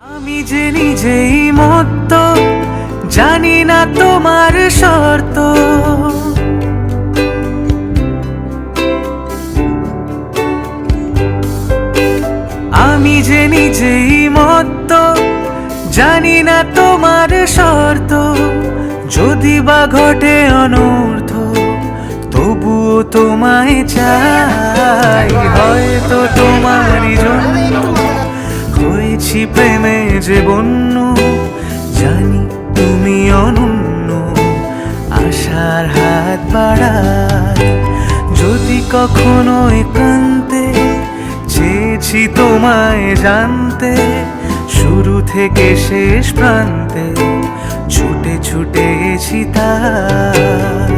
আমি যে নিজেই মত্ত, জানি না তোমার শর্ত। আমি যে নিজেই মত্ত, জানি না তোমার শর্ত। যদি বা ঘটে অনর্থ, তবুও তোমায় চাই। হয়তো তোমারই জন্য হয়েছি প্রেমে যে বন্য, জানি তুমি অনন্য, আশার হাত বাড়াই। যদি কখনো একান্তে চেয়েছি তোমায় জানতে, শুরু থেকে শেষ প্রান্তে ছুটে ছুটে গেছি তাই।